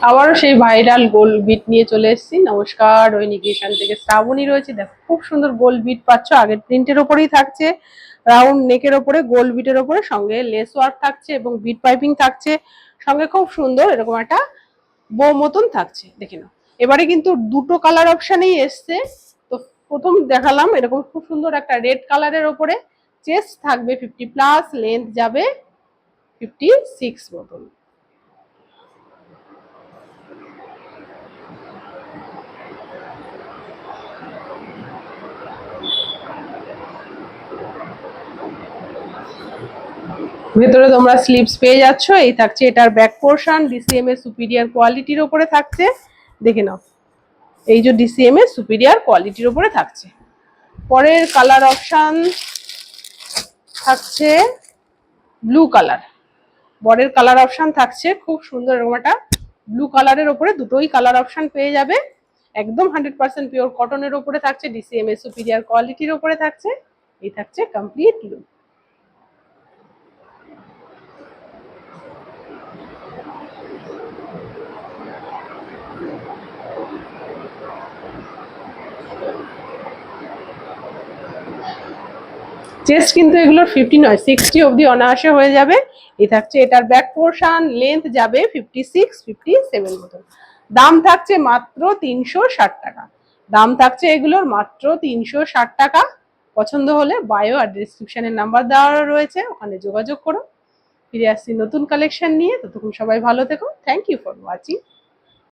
আবারও সেই ভাইরাল গোল বিট নিয়ে চলে এসেছি। নমস্কার, দৈনিক কিষান থেকে শ্রাবণী রয়েছে। দেখো খুব সুন্দর গোল বিট পাচ্ছ, আগের প্রিন্টের ওপরেই থাকছে, রাউন্ড নেকের ওপরে গোল বিটের ওপরে, সঙ্গে লেস ওয়ার্ক থাকছে এবং বিট পাইপিং থাকছে, সঙ্গে খুব সুন্দর এরকম একটা বো মতন থাকছে। দেখে নাও, এবারে কিন্তু দুটো কালার অপশানেই এসছে। তো প্রথম দেখালাম এরকম খুব সুন্দর একটা রেড কালারের ওপরে, চেস্ট থাকবে 50+, লেন্থ যাবে 56 মতন। ভেতরে তোমরা স্লিভস পেয়ে যাচ্ছ। এই থাকছে এটার ব্যাক পোর্শন, ডিসিএম এর সুপিরিয়ার কোয়ালিটির ওপরে থাকছে। দেখে নাও, এই যে ডিসিএম এর সুপিরিয়ার কোয়ালিটির ওপরে থাকছে। পরের কালার অপশন থাকছে ব্লু কালার। বরের কালার অপশন থাকছে খুব সুন্দর এরকম একটা ব্লু কালারের ওপরে, দুটোই কালার অপশন পেয়ে যাবে। একদম 100% পিওর কটনের ওপরে থাকছে, ডিসিএম এর সুপিরিয়ার কোয়ালিটির ওপরে থাকছে। এই থাকছে কমপ্লিট লুক। চেস্ট কিন্তু এগুলোর 50 নয়, 60 অবধি অনায়াসে হয়ে যাবে। এই থাকছে এটার ব্যাক পোর্শন, লেন্থ যাবে 56, 57 মতন। দাম থাকছে মাত্র 360 টাকা। দাম থাকছে এগুলোর মাত্র 360 টাকা। পছন্দ হলে বায়ো আর ডিসক্রিপশনের নাম্বার দেওয়া রয়েছে, ওখানে যোগাযোগ করো। ফিরে আসছি নতুন কালেকশন নিয়ে, ততক্ষণ সবাই ভালো থেকো। Thank you for watching.